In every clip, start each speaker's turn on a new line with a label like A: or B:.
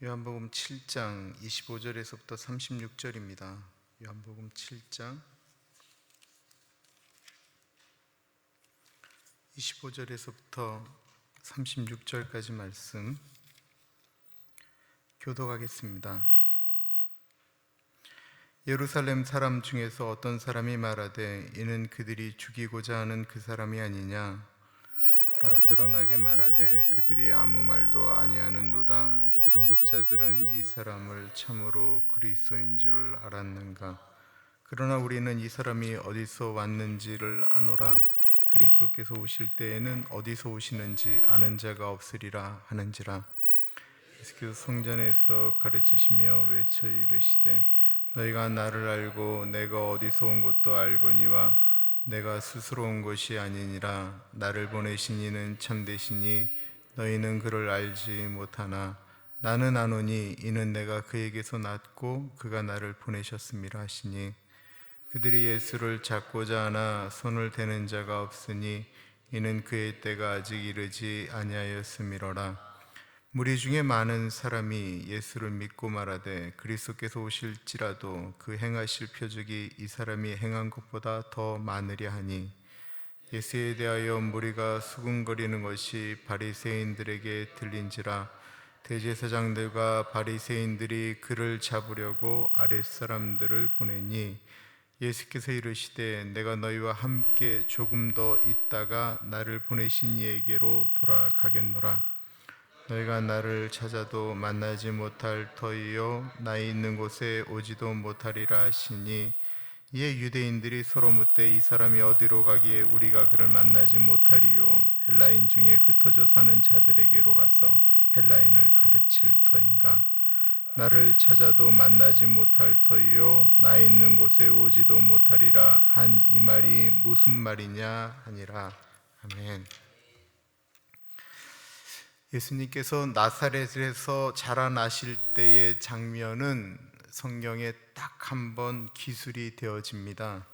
A: 요한복음 7장 25절에서부터 36절입니다. 요한복음 7장 25절에서부터 36절까지 말씀 교독하겠습니다. 예루살렘 사람 중에서 어떤 사람이 말하되 이는 그들이 죽이고자 하는 그 사람이 아니냐 라 드러나게 말하되 그들이 아무 말도 아니하는도다. 당국자들은 이 사람을 참으로 그리스도인 줄 알았는가. 그러나 우리는 이 사람이 어디서 왔는지를 아노라. 그리스도께서 오실 때에는 어디서 오시는지 아는 자가 없으리라 하는지라. 예수께서 성전에서 가르치시며 외쳐 이르시되 너희가 나를 알고 내가 어디서 온 것도 알거니와 내가 스스로 온 것이 아니니라. 나를 보내신 이는 참되시니 너희는 그를 알지 못하나 나는 아노니 이는 내가 그에게서 났고 그가 나를 보내셨음이라 하시니 그들이 예수를 잡고자 하나 손을 대는 자가 없으니 이는 그의 때가 아직 이르지 아니하였음이로라. 무리 중에 많은 사람이 예수를 믿고 말하되 그리스도께서 오실지라도 그 행하실 표적이 이 사람이 행한 것보다 더 많으랴 하니 예수에 대하여 무리가 수군거리는 것이 바리새인들에게 들린지라. 대제사장들과 바리새인들이 그를 잡으려고 아랫사람들을 보내니 예수께서 이르시되 내가 너희와 함께 조금 더 있다가 나를 보내신 이에게로 돌아가겠노라. 너희가 나를 찾아도 만나지 못할 터이요 나 있는 곳에 오지도 못하리라 하시니 이에 유대인들이 서로 묻되 이 사람이 어디로 가기에 우리가 그를 만나지 못하리요 헬라인 중에 흩어져 사는 자들에게로 가서 헬라인을 가르칠 터인가. 나를 찾아도 만나지 못할 터이요 나 있는 곳에 오지도 못하리라 한 이 말이 무슨 말이냐 하니라. 아멘. 예수님께서 나사렛에서 자라나실 때의 장면은 성경에 딱 한 번 기술이 되어집니다.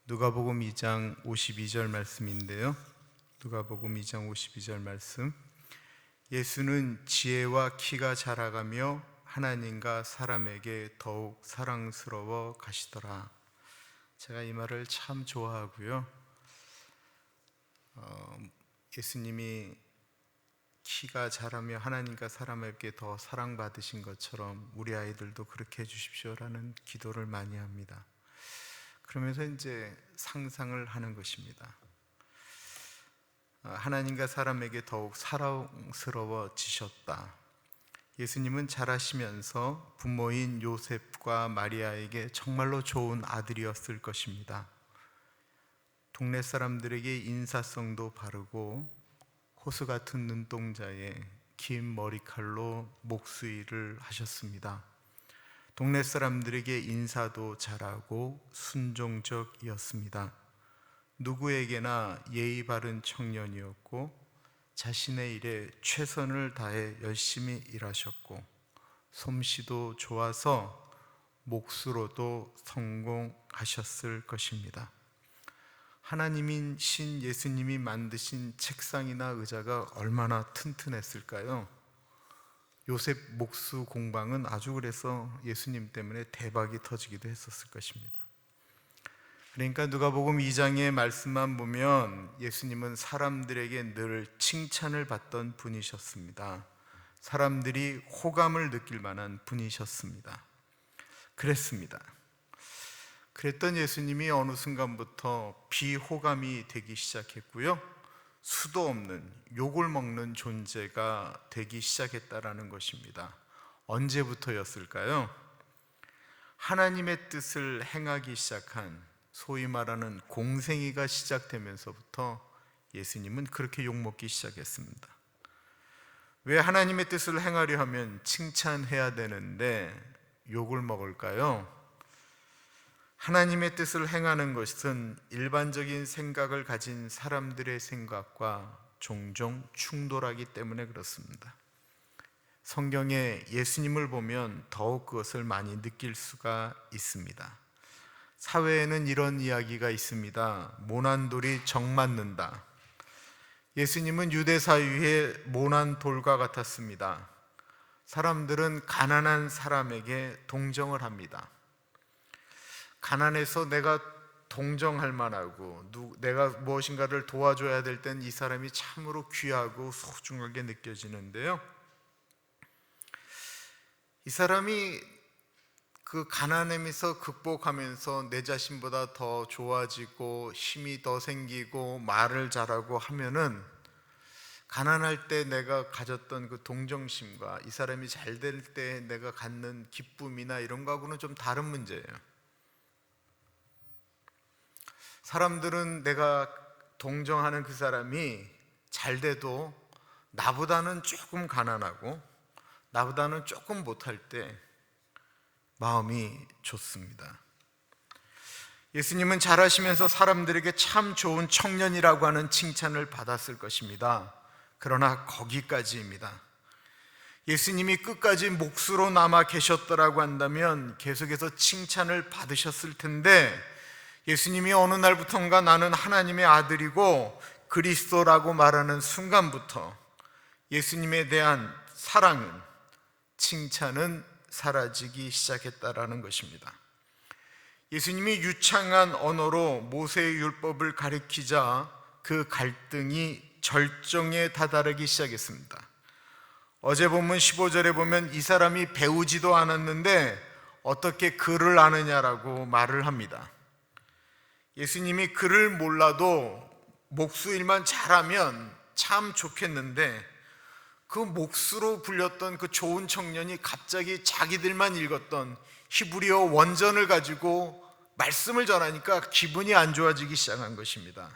A: 누가복음 2장 52절 말씀인데요. 누가복음 2장 52절 말씀. 예수는 지혜와 키가 자라가며 하나님과 사람에게 더욱 사랑스러워 가시더라. 제가 이 말을 참 좋아하고요. 예수님이 키가 자라며 하나님과 사람에게 더 사랑받으신 것처럼 우리 아이들도 그렇게 해주십시오라는 기도를 많이 합니다. 그러면서 이제 상상을 하는 것입니다. 하나님과 사람에게 더욱 사랑스러워지셨다. 예수님은 자라시면서 부모인 요셉과 마리아에게 정말로 좋은 아들이었을 것입니다. 동네 사람들에게 인사성도 바르고 호수 같은 눈동자에 긴 머리칼로 목수일을 하셨습니다. 동네 사람들에게 인사도 잘하고 순종적이었습니다. 누구에게나 예의 바른 청년이었고 자신의 일에 최선을 다해 열심히 일하셨고 솜씨도 좋아서 목수로도 성공하셨을 것입니다. 하나님인 신 예수님이 만드신 책상이나 의자가 얼마나 튼튼했을까요? 요셉 목수 공방은 아주 그래서 예수님 때문에 대박이 터지기도 했었을 것입니다. 그러니까 누가복음 2장의 말씀만 보면 예수님은 사람들에게 늘 칭찬을 받던 분이셨습니다. 사람들이 호감을 느낄 만한 분이셨습니다. 그랬던 예수님이 어느 순간부터 비호감이 되기 시작했고요. 수도 없는 욕을 먹는 존재가 되기 시작했다라는 것입니다. 언제부터였을까요? 하나님의 뜻을 행하기 시작한 소위 말하는 공생애가 시작되면서부터 예수님은 그렇게 욕먹기 시작했습니다. 왜 하나님의 뜻을 행하려 하면 칭찬해야 되는데 욕을 먹을까요? 하나님의 뜻을 행하는 것은 일반적인 생각을 가진 사람들의 생각과 종종 충돌하기 때문에 그렇습니다. 성경에 예수님을 보면 더욱 그것을 많이 느낄 수가 있습니다. 사회에는 이런 이야기가 있습니다. 모난 돌이 정 맞는다. 예수님은 유대 사회의 모난 돌과 같았습니다.
B: 사람들은 가난한 사람에게 동정을 합니다. 가난해서 내가 동정할 만하고 내가 무엇인가를 도와줘야 될 땐 이 사람이 참으로 귀하고 소중하게 느껴지는데요, 이 사람이 그 가난함에서 극복하면서 내 자신보다 더 좋아지고 힘이 더 생기고 말을 잘하고 하면은 가난할 때 내가 가졌던 그 동정심과 이 사람이 잘 될 때 내가 갖는 기쁨이나 이런 거하고는 좀 다른 문제예요. 사람들은 내가 동정하는 그 사람이 잘 돼도 나보다는 조금 가난하고 나보다는 조금 못할 때 마음이 좋습니다. 예수님은 잘하시면서 사람들에게 참 좋은 청년이라고 하는 칭찬을 받았을 것입니다. 그러나 거기까지입니다. 예수님이 끝까지 몫으로 남아 계셨더라고 한다면 계속해서 칭찬을 받으셨을 텐데, 예수님이 어느 날부턴가 나는 하나님의 아들이고 그리스도라고 말하는 순간부터 예수님에 대한 사랑은, 칭찬은 사라지기 시작했다라는 것입니다. 예수님이 유창한 언어로 모세의 율법을 가리키자 그 갈등이 절정에 다다르기 시작했습니다. 어제 본문 15절에 보면 이 사람이 배우지도 않았는데 어떻게 글을 아느냐라고 말을 합니다. 예수님이 글을 몰라도 목수일만 잘하면 참 좋겠는데 그 몫으로 불렸던 그 좋은 청년이 갑자기 자기들만 읽었던 히브리어 원전을 가지고 말씀을 전하니까 기분이 안 좋아지기 시작한 것입니다.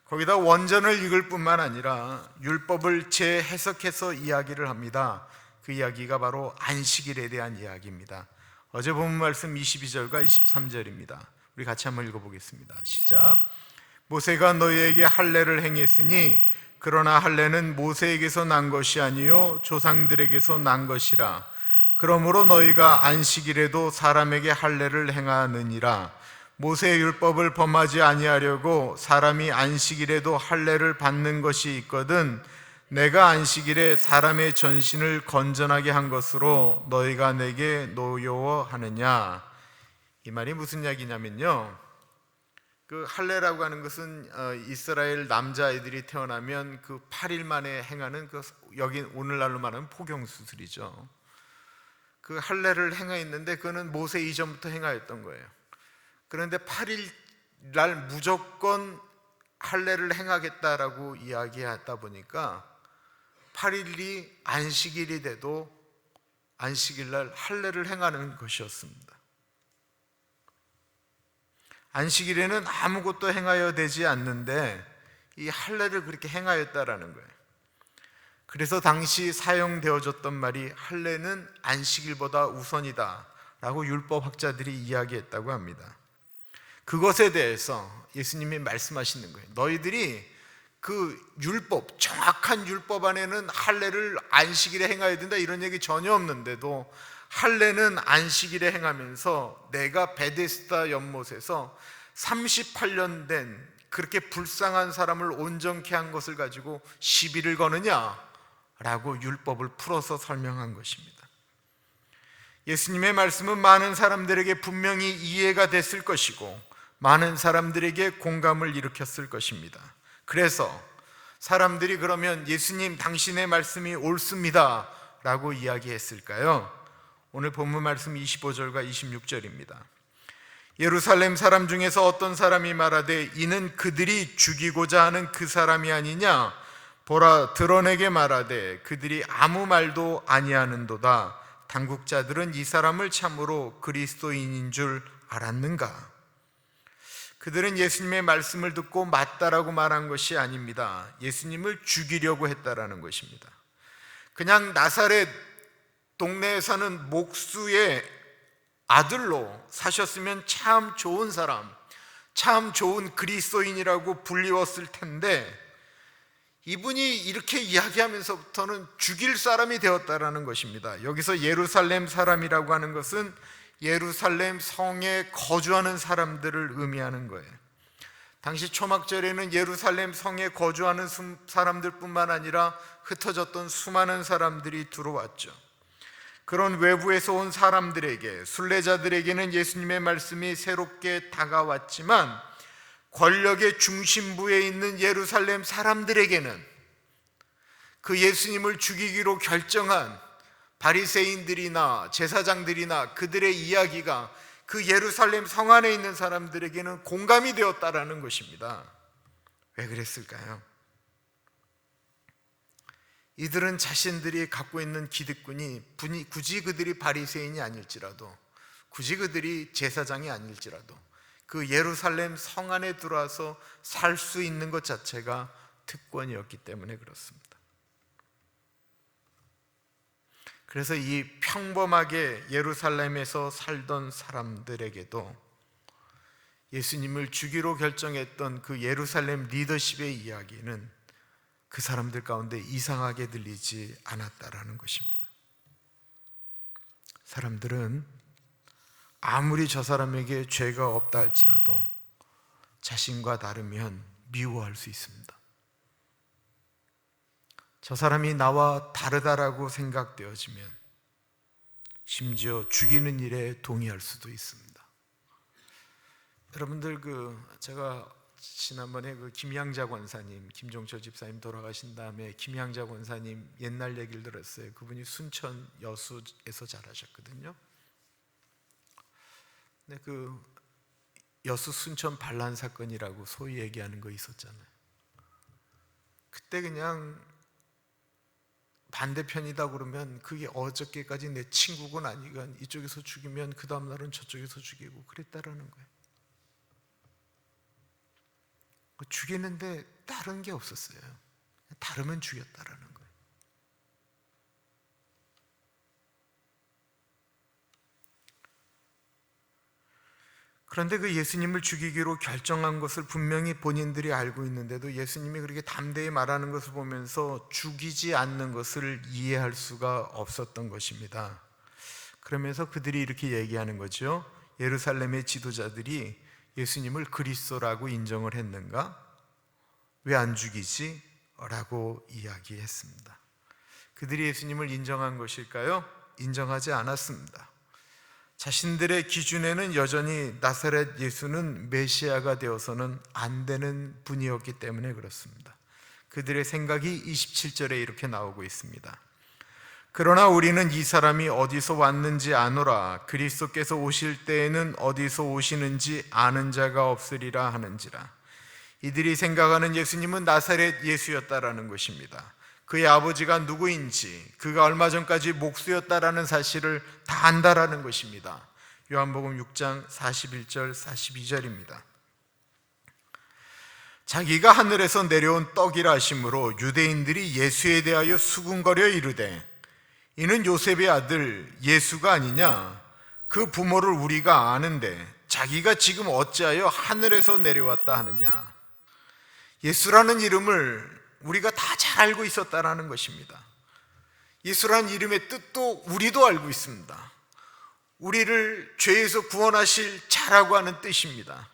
B: 거기다 원전을 읽을 뿐만 아니라 율법을 재해석해서 이야기를 합니다. 그 이야기가 바로 안식일에 대한 이야기입니다. 어제 본 말씀 22절과 23절입니다. 우리 같이 한번 읽어보겠습니다. 시작. 모세가 너희에게 할례를 행했으니 그러나 할례는 모세에게서 난 것이 아니요 조상들에게서 난 것이라. 그러므로 너희가 안식일에도 사람에게 할례를 행하느니라. 모세의 율법을 범하지 아니하려고 사람이 안식일에도 할례를 받는 것이 있거든 내가 안식일에 사람의 전신을 건전하게 한 것으로 너희가 내게 노여워하느냐. 이 말이 무슨 이야기냐면요, 그 할례라고 하는 것은 이스라엘 남자아이들이 태어나면 그 8일 만에 행하는 그 여기 오늘날로 말하는 포경수술이죠. 그 할례를 행하였는데 그거는 모세 이전부터 행하였던 거예요. 그런데 8일 날 무조건 할례를 행하겠다라고 이야기하다 보니까 8일이 안식일이 돼도 안식일 날 할례를 행하는 것이었습니다. 안식일에는 아무것도 행하여 되지 않는데 이 할례를 그렇게 행하였다라는 거예요. 그래서 당시 사용되어졌던 말이 할례는 안식일보다 우선이다 라고 율법학자들이 이야기했다고 합니다. 그것에 대해서 예수님이 말씀하시는 거예요. 너희들이 그 율법, 정확한 율법 안에는 할례를 안식일에 행해야 된다 이런 얘기 전혀 없는데도 할례는 안식일에 행하면서 내가 베데스다 연못에서 38년 된 그렇게 불쌍한 사람을 온전케 한 것을 가지고 시비를 거느냐 라고 율법을 풀어서 설명한 것입니다. 예수님의 말씀은 많은 사람들에게 분명히 이해가 됐을 것이고 많은 사람들에게 공감을 일으켰을 것입니다. 그래서 사람들이 그러면 예수님 당신의 말씀이 옳습니다 라고 이야기했을까요? 오늘 본문 말씀 25절과 26절입니다. 예루살렘 사람 중에서 어떤 사람이 말하되 이는 그들이 죽이고자 하는 그 사람이 아니냐. 보라 드러내게 말하되 그들이 아무 말도 아니하는도다. 당국자들은 이 사람을 참으로 그리스도인인 줄 알았는가? 그들은 예수님의 말씀을 듣고 맞다라고 말한 것이 아닙니다. 예수님을 죽이려고 했다라는 것입니다. 그냥 나사렛 동네에 사는 목수의 아들로 사셨으면 참 좋은 사람, 참 좋은 그리스도인이라고 불리웠을 텐데 이분이 이렇게 이야기하면서부터는 죽일 사람이 되었다라는 것입니다. 여기서 예루살렘 사람이라고 하는 것은 예루살렘 성에 거주하는 사람들을 의미하는 거예요. 당시 초막절에는 예루살렘 성에 거주하는 사람들뿐만 아니라 흩어졌던 수많은 사람들이 들어왔죠. 그런 외부에서 온 사람들에게, 순례자들에게는 예수님의 말씀이 새롭게 다가왔지만 권력의 중심부에 있는 예루살렘 사람들에게는 그 예수님을 죽이기로 결정한 바리새인들이나 제사장들이나 그들의 이야기가 그 예루살렘 성 안에 있는 사람들에게는 공감이 되었다라는 것입니다. 왜 그랬을까요? 이들은 자신들이 갖고 있는 기득권이 굳이 그들이 바리새인이 아닐지라도, 굳이 그들이 제사장이 아닐지라도 그 예루살렘 성 안에 들어와서 살 수 있는 것 자체가 특권이었기 때문에 그렇습니다. 그래서 이 평범하게 예루살렘에서 살던 사람들에게도 예수님을 죽이로 결정했던 그 예루살렘 리더십의 이야기는 그 사람들 가운데 이상하게 들리지 않았다라는 것입니다. 사람들은 아무리 저 사람에게 죄가 없다 할지라도 자신과 다르면 미워할 수 있습니다. 저 사람이 나와 다르다라고 생각되어지면 심지어 죽이는 일에 동의할 수도 있습니다. 여러분들 제가 지난번에 김양자 권사님, 김종철 집사님 돌아가신 다음에 김양자 권사님 옛날 얘기를 들었어요. 그분이 순천 여수에서 자라셨거든요. 근데 여수 순천 반란 사건이라고 소위 얘기하는 거 있었잖아요. 그때 그냥 반대편이다 그러면 그게 어저께까지 내 친구건 아니건 이쪽에서 죽이면 그 다음 날은 저쪽에서 죽이고 그랬다라는 거예요. 죽이는데 다른 게 없었어요. 다르면 죽였다라는 거예요. 그런데 그 예수님을 죽이기로 결정한 것을 분명히 본인들이 알고 있는데도 예수님이 그렇게 담대히 말하는 것을 보면서 죽이지 않는 것을 이해할 수가 없었던 것입니다. 그러면서 그들이 이렇게 얘기하는 거죠. 예루살렘의 지도자들이 예수님을 그리스도라고 인정을 했는가? 왜 안 죽이지? 라고 이야기했습니다. 그들이 예수님을 인정한 것일까요? 인정하지 않았습니다. 자신들의 기준에는 여전히 나사렛 예수는 메시아가 되어서는 안 되는 분이었기 때문에 그렇습니다. 그들의 생각이 27절에 이렇게 나오고 있습니다. 그러나 우리는 이 사람이 어디서 왔는지 아노라. 그리스도께서 오실 때에는 어디서 오시는지 아는 자가 없으리라 하는지라. 이들이 생각하는 예수님은 나사렛 예수였다라는 것입니다. 그의 아버지가 누구인지, 그가 얼마 전까지 목수였다라는 사실을 다 안다라는 것입니다. 요한복음 6장 41절 42절입니다. 자기가 하늘에서 내려온 떡이라 하심으로 유대인들이 예수에 대하여 수군거려 이르되 이는 요셉의 아들 예수가 아니냐? 그 부모를 우리가 아는데 자기가 지금 어찌하여 하늘에서 내려왔다 하느냐? 예수라는 이름을 우리가 다 잘 알고 있었다라는 것입니다. 예수라는 이름의 뜻도 우리도 알고 있습니다. 우리를 죄에서 구원하실 자라고 하는 뜻입니다.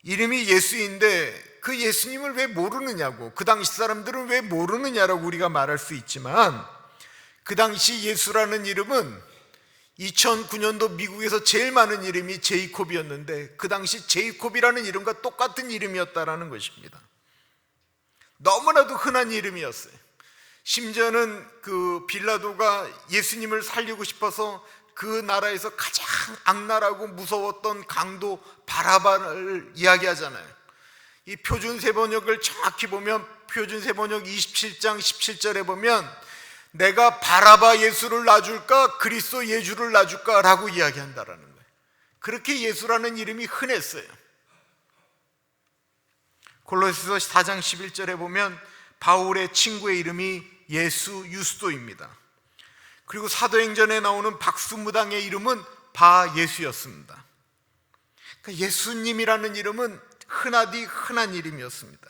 B: 이름이 예수인데 그 예수님을 왜 모르느냐고, 그 당시 사람들은 왜 모르느냐라고 우리가 말할 수 있지만 그 당시 예수라는 이름은 2009년도 미국에서 제일 많은 이름이 제이콥이었는데 그 당시 제이콥이라는 이름과 똑같은 이름이었다라는 것입니다. 너무나도 흔한 이름이었어요. 심지어는 그 빌라도가 예수님을 살리고 싶어서 그 나라에서 가장 악랄하고 무서웠던 강도 바라바를 이야기하잖아요. 이 표준세 번역을 정확히 보면 표준세 번역 27장 17절에 보면 내가 바라바 예수를 놔줄까 그리스도 예주를 놔줄까 라고 이야기한다라는 거예요. 그렇게 예수라는 이름이 흔했어요. 골로새서 4장 11절에 보면 바울의 친구의 이름이 예수 유스도입니다. 그리고 사도행전에 나오는 박수무당의 이름은 바예수였습니다. 그러니까 예수님이라는 이름은 흔하디 흔한 이름이었습니다.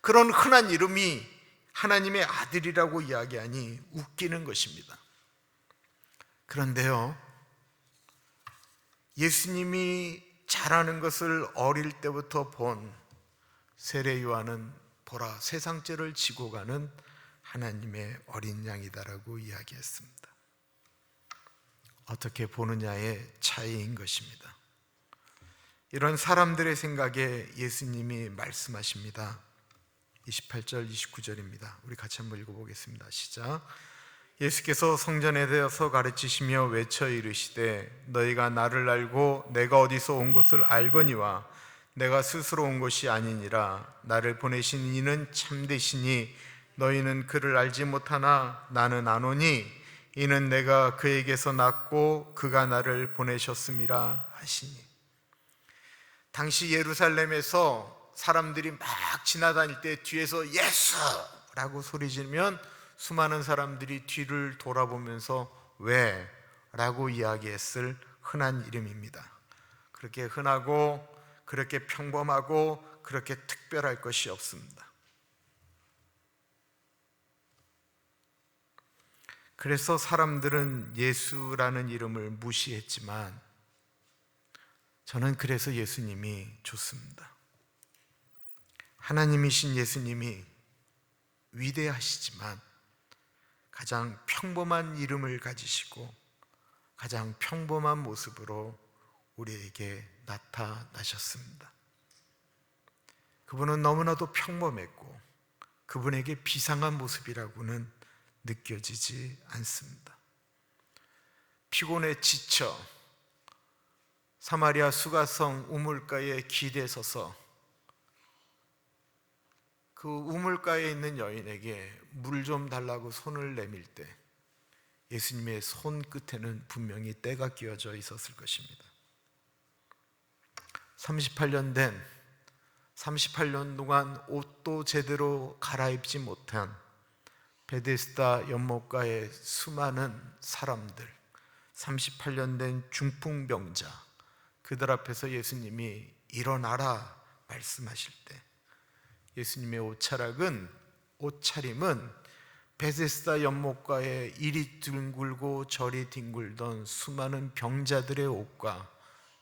B: 그런 흔한 이름이 하나님의 아들이라고 이야기하니 웃기는 것입니다. 그런데요, 예수님이 잘하는 것을 어릴 때부터 본 세례 요한은 보라 세상죄를 지고 가는 하나님의 어린 양이다라고 이야기했습니다. 어떻게 보느냐의 차이인 것입니다. 이런 사람들의 생각에 예수님이 말씀하십니다. 28절 29절입니다. 우리 같이 한번 읽어보겠습니다. 시작. 예수께서 성전에 대어서 가르치시며 외쳐 이르시되 너희가 나를 알고 내가 어디서 온 것을 알거니와 내가 스스로 온 것이 아니니라. 나를 보내신 이는 참되시니 너희는 그를 알지 못하나 나는 아노니 이는 내가 그에게서 났고 그가 나를 보내셨음이라 하시니. 당시 예루살렘에서 사람들이 막 지나다닐 때 뒤에서 예수라고 소리 지르면 수많은 사람들이 뒤를 돌아보면서 왜? 라고 이야기했을 흔한 이름입니다. 그렇게 흔하고 그렇게 평범하고 그렇게 특별할 것이 없습니다. 그래서 사람들은 예수라는 이름을 무시했지만 저는 그래서 예수님이 좋습니다. 하나님이신 예수님이 위대하시지만 가장 평범한 이름을 가지시고 가장 평범한 모습으로 우리에게 나타나셨습니다. 그분은 너무나도 평범했고 그분에게 비상한 모습이라고는 느껴지지 않습니다. 피곤에 지쳐 사마리아 수가성 우물가에 기대에 서서 그 우물가에 있는 여인에게 물 좀 달라고 손을 내밀 때 예수님의 손끝에는 분명히 때가 끼어져 있었을 것입니다. 38년 동안 옷도 제대로 갈아입지 못한 베데스다 연못가의 수많은 사람들, 38년 된 중풍병자, 그들 앞에서 예수님이 일어나라 말씀하실 때 예수님의 옷차림은 베데스다 연못가에 이리 뒹굴고 저리 뒹굴던 수많은 병자들의 옷과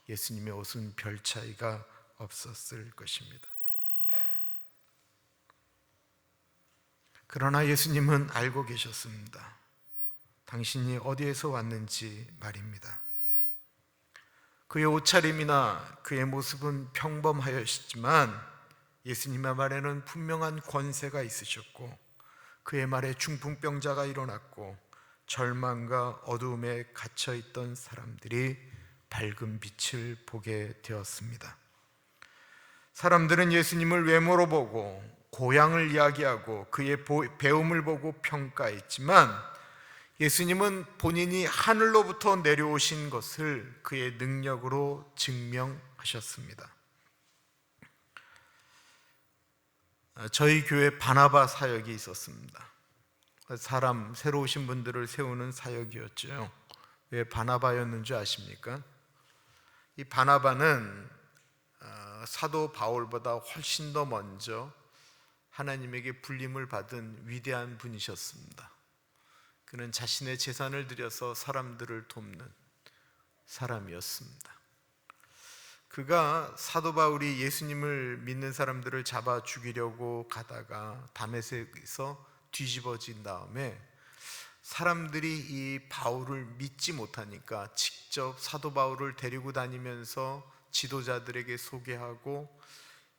B: 예수님의 옷은 별 차이가 없었을 것입니다. 그러나 예수님은 알고 계셨습니다. 당신이 어디에서 왔는지 말입니다. 그의 옷차림이나 그의 모습은 평범하였지만 예수님의 말에는 분명한 권세가 있으셨고 그의 말에 중풍병자가 일어났고 절망과 어두움에 갇혀있던 사람들이 밝은 빛을 보게 되었습니다. 사람들은 예수님을 외모로 보고 고향을 이야기하고 그의 배움을 보고 평가했지만 예수님은 본인이 하늘로부터 내려오신 것을 그의 능력으로 증명하셨습니다. 저희 교회 바나바 사역이 있었습니다. 새로 오신 분들을 세우는 사역이었죠. 왜 바나바였는 줄 아십니까? 이 바나바는 사도 바울보다 훨씬 더 먼저 하나님에게 불림을 받은 위대한 분이셨습니다. 그는 자신의 재산을 들여서 사람들을 돕는 사람이었습니다. 그가 사도 바울이 예수님을 믿는 사람들을 잡아 죽이려고 가다가 다메섹에서 뒤집어진 다음에 사람들이 이 바울을 믿지 못하니까 직접 사도 바울을 데리고 다니면서 지도자들에게 소개하고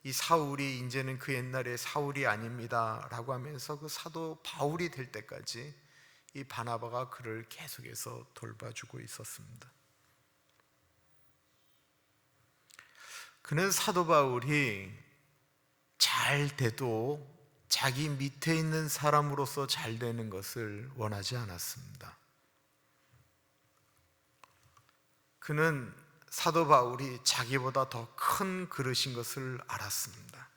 B: 이 사울이 이제는 그 옛날의 사울이 아닙니다 라고 하면서 그 사도 바울이 될 때까지 이 바나바가 그를 계속해서 돌봐주고 있었습니다. 그는 사도 바울이 잘 돼도 자기 밑에 있는 사람으로서 잘 되는 것을 원하지 않았습니다. 그는 사도 바울이 자기보다 더 큰 그릇인 것을 알았습니다.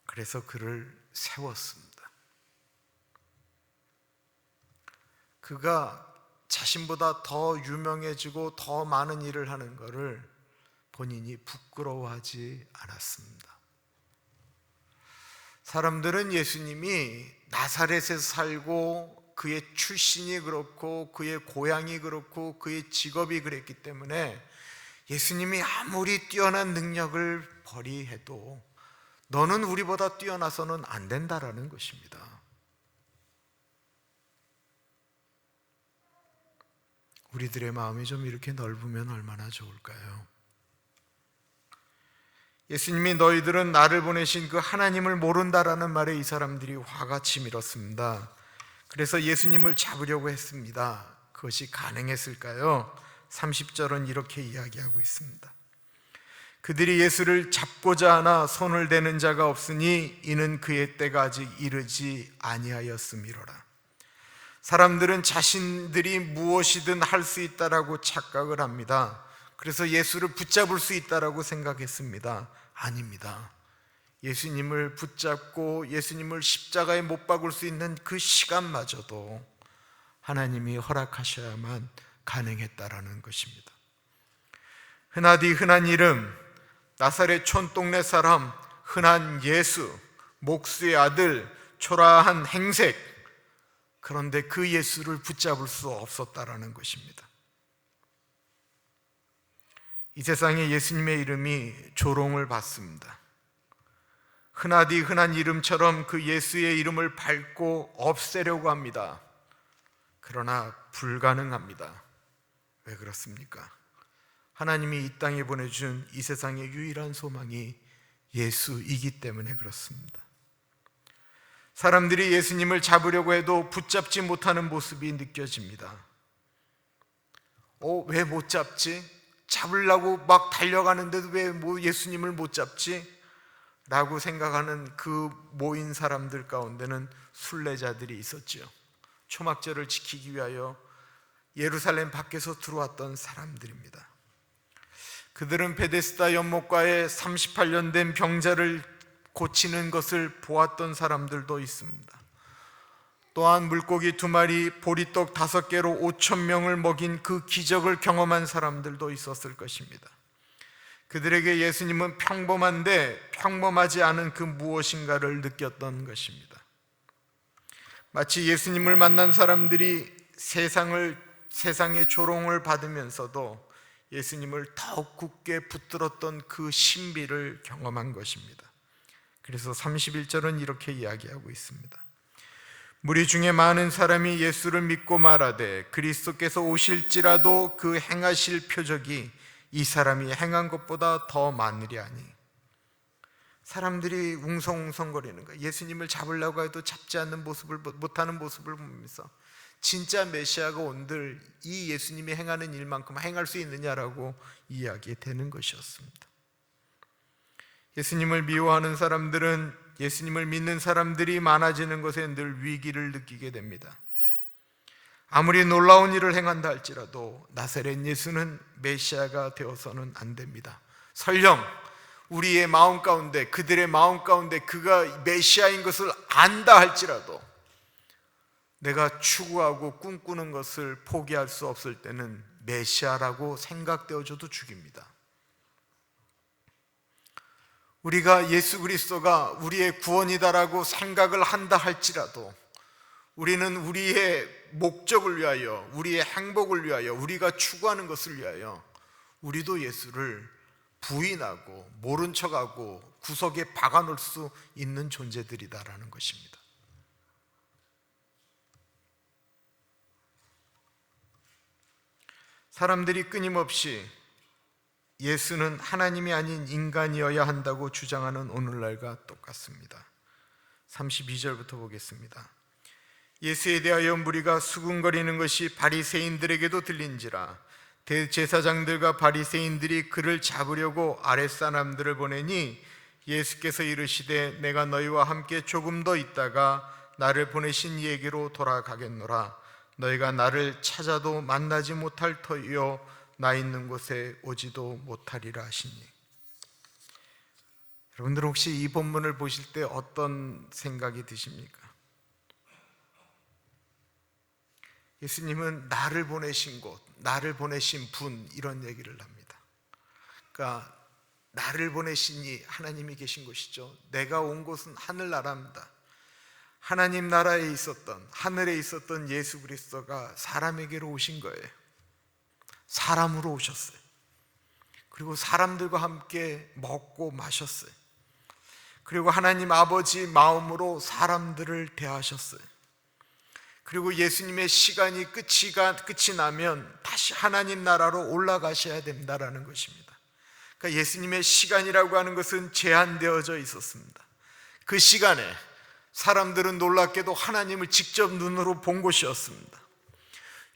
B: 그래서 그를 세웠습니다. 그가 자신보다 더 유명해지고 더 많은 일을 하는 것을 본인이 부끄러워하지 않았습니다. 사람들은 예수님이 나사렛에서 살고 그의 출신이 그렇고 그의 고향이 그렇고 그의 직업이 그랬기 때문에 예수님이 아무리 뛰어난 능력을 발휘해도 너는 우리보다 뛰어나서는 안 된다라는 것입니다. 우리들의 마음이 좀 이렇게 넓으면 얼마나 좋을까요? 예수님이 너희들은 나를 보내신 그 하나님을 모른다라는 말에 이 사람들이 화가 치밀었습니다. 그래서 예수님을 잡으려고 했습니다. 그것이 가능했을까요? 30절은 이렇게 이야기하고 있습니다. 그들이 예수를 잡고자 하나 손을 대는 자가 없으니 이는 그의 때가 아직 이르지 아니하였음이로라. 사람들은 자신들이 무엇이든 할 수 있다라고 착각을 합니다. 그래서 예수를 붙잡을 수 있다라고 생각했습니다. 아닙니다. 예수님을 붙잡고 예수님을 십자가에 못 박을 수 있는 그 시간마저도 하나님이 허락하셔야만 가능했다라는 것입니다. 흔하디 흔한 이름, 나사렛 촌동네 사람, 흔한 예수, 목수의 아들, 초라한 행색, 그런데 그 예수를 붙잡을 수 없었다라는 것입니다. 이 세상에 예수님의 이름이 조롱을 받습니다. 흔하디 흔한 이름처럼 그 예수의 이름을 밟고 없애려고 합니다. 그러나 불가능합니다. 왜 그렇습니까? 하나님이 이 땅에 보내준 이 세상의 유일한 소망이 예수이기 때문에 그렇습니다. 사람들이 예수님을 잡으려고 해도 붙잡지 못하는 모습이 느껴집니다. 왜 못 잡지? 잡으려고 막 달려가는데도 왜 예수님을 못 잡지? 라고 생각하는 그 모인 사람들 가운데는 순례자들이 있었죠. 초막절을 지키기 위하여 예루살렘 밖에서 들어왔던 사람들입니다. 그들은 베데스다 연못가에 38년 된 병자를 고치는 것을 보았던 사람들도 있습니다. 또한 물고기 2마리, 보리떡 5개로 5,000명을 먹인 그 기적을 경험한 사람들도 있었을 것입니다. 그들에게 예수님은 평범한데 평범하지 않은 그 무엇인가를 느꼈던 것입니다. 마치 예수님을 만난 사람들이 세상의 조롱을 받으면서도 예수님을 더욱 굳게 붙들었던 그 신비를 경험한 것입니다. 그래서 31절은 이렇게 이야기하고 있습니다. 무리 중에 많은 사람이 예수를 믿고 말하되 그리스도께서 오실지라도 그 행하실 표적이 이 사람이 행한 것보다 더 많으리하니. 사람들이 웅성웅성거리는 거예요. 예수님을 잡으려고 해도 잡지 않는 모습을, 못하는 모습을 보면서 진짜 메시아가 온들 이 예수님이 행하는 일만큼 행할 수 있느냐라고 이야기되는 것이었습니다. 예수님을 미워하는 사람들은 예수님을 믿는 사람들이 많아지는 것에 늘 위기를 느끼게 됩니다. 아무리 놀라운 일을 행한다 할지라도 나사렛 예수는 메시아가 되어서는 안 됩니다. 설령 우리의 마음 가운데, 그들의 마음 가운데 그가 메시아인 것을 안다 할지라도 내가 추구하고 꿈꾸는 것을 포기할 수 없을 때는 메시아라고 생각되어져도 죽입니다. 우리가 예수 그리스도가 우리의 구원이다라고 생각을 한다 할지라도 우리는 우리의 목적을 위하여, 우리의 행복을 위하여, 우리가 추구하는 것을 위하여 우리도 예수를 부인하고 모른 척하고 구석에 박아놓을 수 있는 존재들이다라는 것입니다. 사람들이 끊임없이 예수는 하나님이 아닌 인간이어야 한다고 주장하는 오늘날과 똑같습니다. 32절부터 보겠습니다. 예수에 대하여 무리가 수군거리는 것이 바리새인들에게도 들린지라 대제사장들과 바리새인들이 그를 잡으려고 아랫사람들을 보내니 예수께서 이르시되 내가 너희와 함께 조금 더 있다가 나를 보내신 이에게로 돌아가겠노라. 너희가 나를 찾아도 만나지 못할 터이요 나 있는 곳에 오지도 못하리라 하시니. 여러분들 혹시 이 본문을 보실 때 어떤 생각이 드십니까? 예수님은 나를 보내신 곳, 나를 보내신 분, 이런 얘기를 합니다. 그러니까 나를 보내시니 하나님이 계신 곳이죠. 내가 온 곳은 하늘나라입니다. 하나님 나라에 있었던, 하늘에 있었던 예수 그리스도가 사람에게로 오신 거예요. 사람으로 오셨어요. 그리고 사람들과 함께 먹고 마셨어요. 그리고 하나님 아버지 마음으로 사람들을 대하셨어요. 그리고 예수님의 시간이 끝이 나면 다시 하나님 나라로 올라가셔야 된다라는 것입니다. 그러니까 예수님의 시간이라고 하는 것은 제한되어져 있었습니다. 그 시간에 사람들은 놀랍게도 하나님을 직접 눈으로 본 것이었습니다.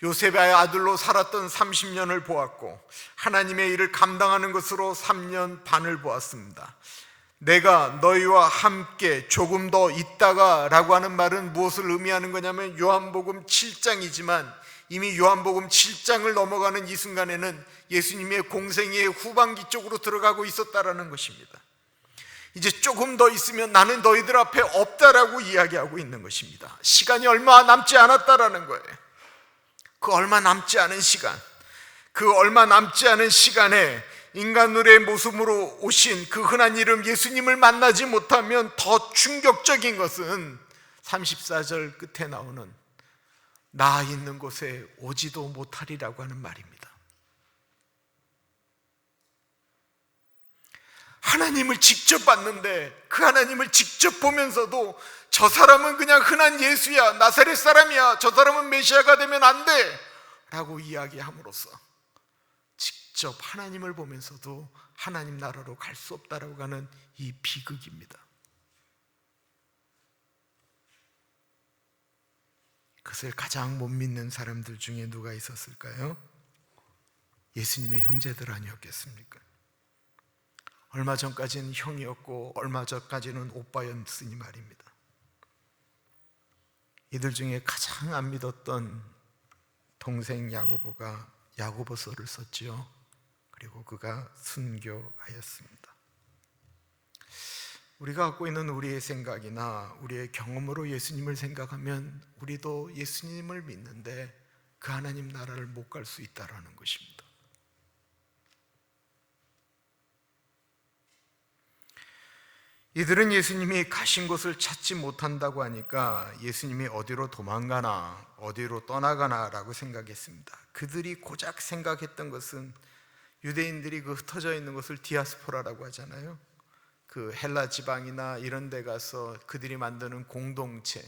B: 요셉의 아들로 살았던 30년을 보았고 하나님의 일을 감당하는 것으로 3년 반을 보았습니다. 내가 너희와 함께 조금 더 있다가 라고 하는 말은 무엇을 의미하는 거냐면 요한복음 7장이지만 이미 요한복음 7장을 넘어가는 이 순간에는 예수님의 공생애의 후반기 쪽으로 들어가고 있었다라는 것입니다. 이제 조금 더 있으면 나는 너희들 앞에 없다라고 이야기하고 있는 것입니다. 시간이 얼마 남지 않았다라는 거예요. 그 얼마 남지 않은 시간, 그 얼마 남지 않은 시간에 인간의 모습으로 오신 그 흔한 이름 예수님을 만나지 못하면 더 충격적인 것은 34절 끝에 나오는 나 있는 곳에 오지도 못하리라고 하는 말입니다. 하나님을 직접 봤는데 그 하나님을 직접 보면서도 저 사람은 그냥 흔한 예수야, 나사렛 사람이야, 저 사람은 메시아가 되면 안 돼 라고 이야기함으로써 직접 하나님을 보면서도 하나님 나라로 갈 수 없다라고 하는 이 비극입니다. 그것을 가장 못 믿는 사람들 중에 누가 있었을까요? 예수님의 형제들 아니었겠습니까? 얼마 전까지는 형이었고 얼마 전까지는 오빠였으니 말입니다. 이들 중에 가장 안 믿었던 동생 야고보가 야고보서를 썼지요. 그리고 그가 순교하였습니다. 우리가 갖고 있는 우리의 생각이나 우리의 경험으로 예수님을 생각하면 우리도 예수님을 믿는데 그 하나님 나라를 못 갈 수 있다라는 것입니다. 이들은 예수님이 가신 곳을 찾지 못한다고 하니까 예수님이 어디로 도망가나 어디로 떠나가나 라고 생각했습니다. 그들이 고작 생각했던 것은 유대인들이 그 흩어져 있는 것을 디아스포라라고 하잖아요. 그 헬라 지방이나 이런 데 가서 그들이 만드는 공동체,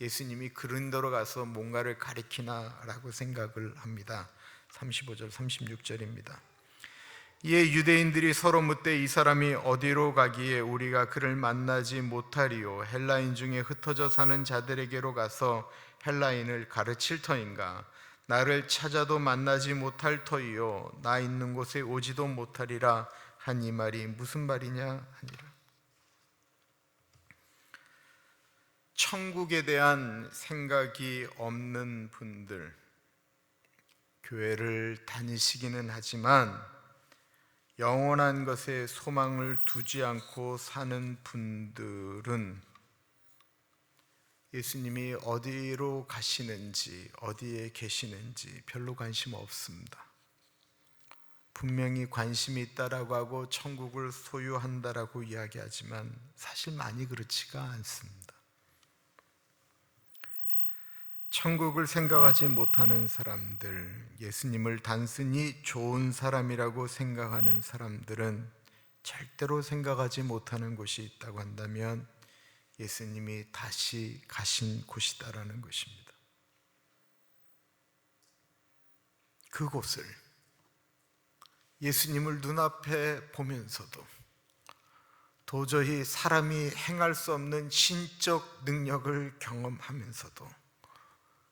B: 예수님이 그런 데로 가서 뭔가를 가리키나 라고 생각을 합니다. 35절 36절입니다. 이에 유대인들이 서로 묻되 이 사람이 어디로 가기에 우리가 그를 만나지 못하리요? 헬라인 중에 흩어져 사는 자들에게로 가서 헬라인을 가르칠 터인가? 나를 찾아도 만나지 못할 터이요 나 있는 곳에 오지도 못하리라 한 이 말이 무슨 말이냐 하니라. 천국에 대한 생각이 없는 분들, 교회를 다니시기는 하지만 영원한 것에 소망을 두지 않고 사는 분들은 예수님이 어디로 가시는지 어디에 계시는지 별로 관심 없습니다. 분명히 관심이 있다라고 하고 천국을 소유한다라고 이야기하지만 사실 많이 그렇지가 않습니다. 천국을 생각하지 못하는 사람들, 예수님을 단순히 좋은 사람이라고 생각하는 사람들은 절대로 생각하지 못하는 곳이 있다고 한다면 예수님이 다시 가신 곳이다라는 것입니다. 그곳을 예수님을 눈앞에 보면서도 도저히 사람이 행할 수 없는 신적 능력을 경험하면서도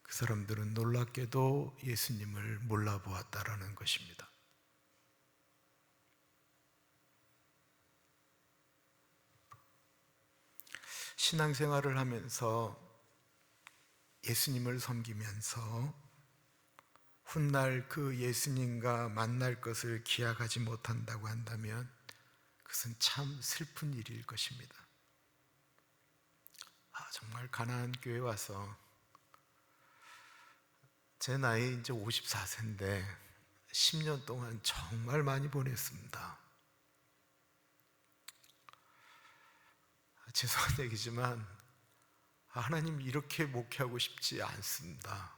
B: 그 사람들은 놀랍게도 예수님을 몰라보았다라는 것입니다. 신앙생활을 하면서 예수님을 섬기면서 훗날 그 예수님과 만날 것을 기약하지 못한다고 한다면 그것은 참 슬픈 일일 것입니다. 정말 가나안 교회 와서 제 나이 이제 54세인데 10년 동안 정말 많이 보냈습니다. 죄송한 얘기지만 하나님 이렇게 목회하고 싶지 않습니다.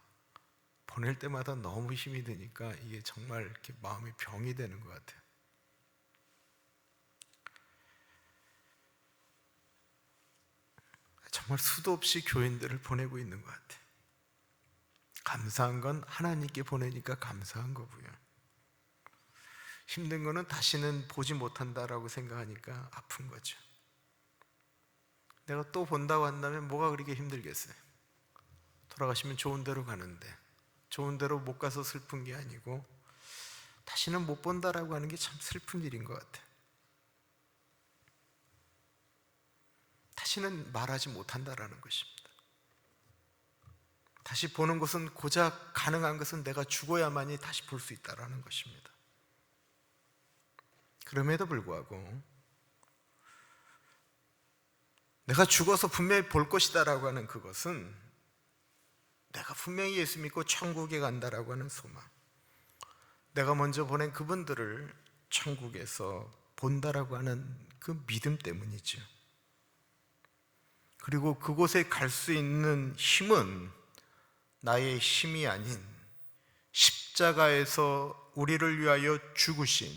B: 보낼 때마다 너무 힘이 드니까 이게 정말 이렇게 마음이 병이 되는 것 같아요. 정말 수도 없이 교인들을 보내고 있는 것 같아요. 감사한 건 하나님께 보내니까 감사한 거고요. 힘든 거는 다시는 보지 못한다라고 생각하니까 아픈 거죠. 내가 또 본다고 한다면 뭐가 그렇게 힘들겠어요? 돌아가시면 좋은 데로 가는데, 좋은 데로 못 가서 슬픈 게 아니고 다시는 못 본다라고 하는 게 참 슬픈 일인 것 같아요. 다시는 말하지 못한다라는 것입니다. 다시 보는 것은 고작 가능한 것은 내가 죽어야만이 다시 볼 수 있다라는 것입니다. 그럼에도 불구하고 내가 죽어서 분명히 볼 것이다라고 하는 그것은, 내가 분명히 예수 믿고 천국에 간다라고 하는 소망, 내가 먼저 보낸 그분들을 천국에서 본다라고 하는 그 믿음 때문이죠. 그리고 그곳에 갈 수 있는 힘은 나의 힘이 아닌 십자가에서 우리를 위하여 죽으신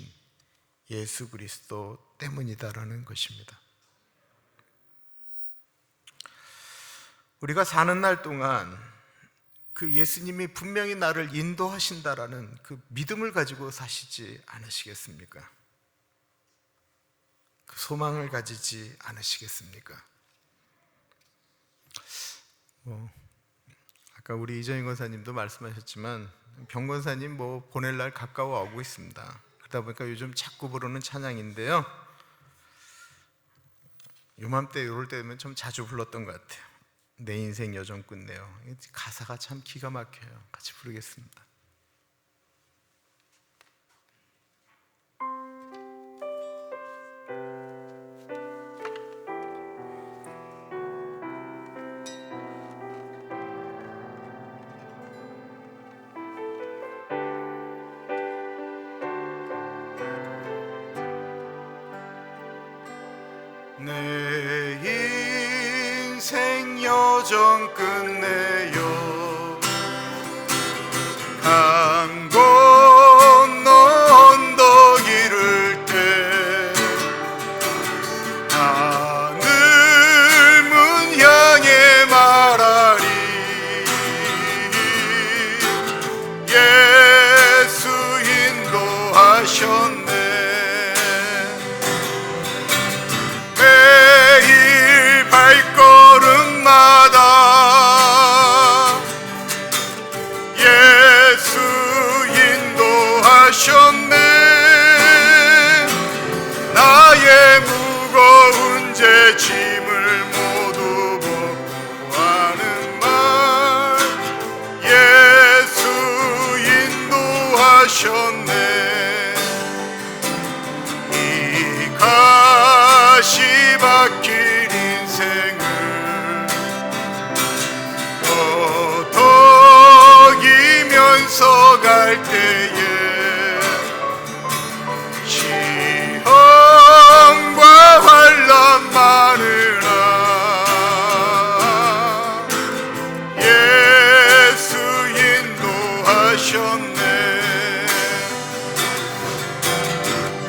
B: 예수 그리스도 때문이다라는 것입니다. 우리가 사는 날 동안 그 예수님이 분명히 나를 인도하신다라는 그 믿음을 가지고 사시지 않으시겠습니까? 그 소망을 가지지 않으시겠습니까? 아까 우리 이정희 권사님도 말씀하셨지만 병권사님 보낼 날 가까워 오고 있습니다. 그러다 보니까 요즘 자꾸 부르는 찬양인데요, 요맘때 이럴 때 되면 좀 자주 불렀던 것 같아요. 내 인생 여정 끝내요. 가사가 참 기가 막혀요. 같이 부르겠습니다. 내 인생 여정 끝내요. 강 건너 언덕 이를 때 하늘 문 향해 말하리. 예수 인도하셨네. 매일 발걸음마다 예수 인도하셨네. 나의 무거운 죄 짐을 모두 벗고 하는 말 예수 인도하셨네. 이 가시밭길 인생을 어덕이면서 갈 때에 시험과 환난 많으나 예수 인도하셨네.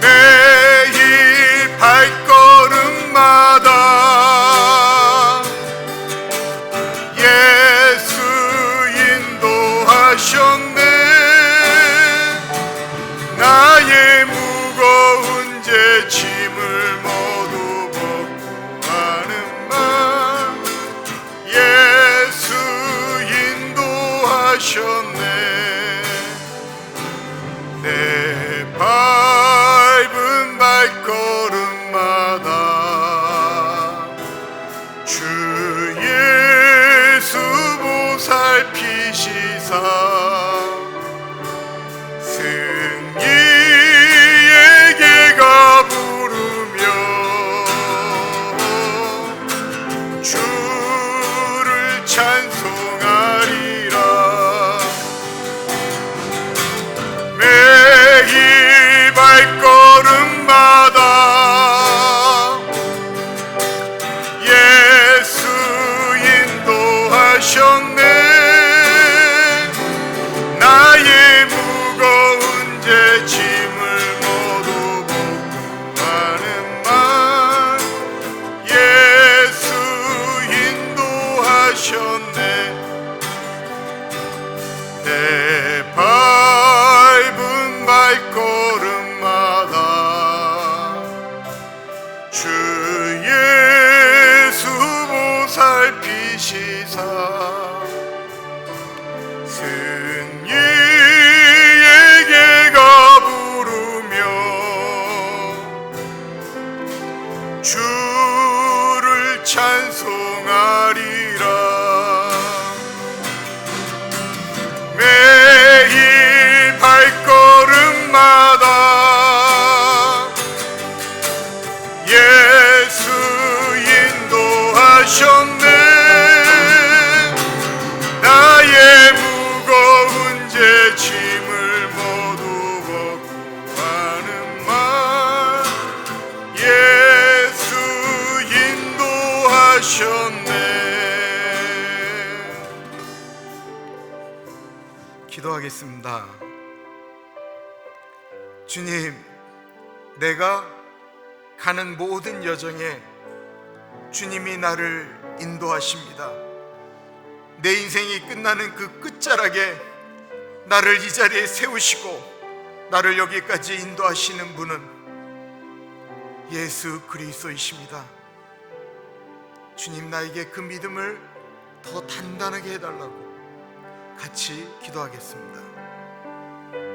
B: 매일 발걸음마다 예수 인도하셨네. 나의 무거운 죄 짐을 모두 벗고 가는 말 예수 인도하셨네. 내 밟은 발걸음마다 주 예수 보살피시사 승리에게가 부르며 주를 찬송하리라. 매일 발걸음마다 예수 인도하셨네. 나의 무거운 죄 짐을 모두 벗고 가는 말 예수 인도하셨네. 하시사 승리에게가 부르며 주를 찬송하리라. 매일 발걸음마다 예수 인도하셨네. 나의 무거운 죄짐을 모두 벗고 하는 말 예수 인도하셨네. 기도하겠습니다. 주님, 내가 가는 모든 여정에 주님이 나를 인도하십니다. 내 인생이 끝나는 그 끝자락에 나를 이 자리에 세우시고 나를 여기까지 인도하시는 분은 예수 그리스도이십니다. 주님, 나에게 그 믿음을 더 단단하게 해달라고 같이 기도하겠습니다.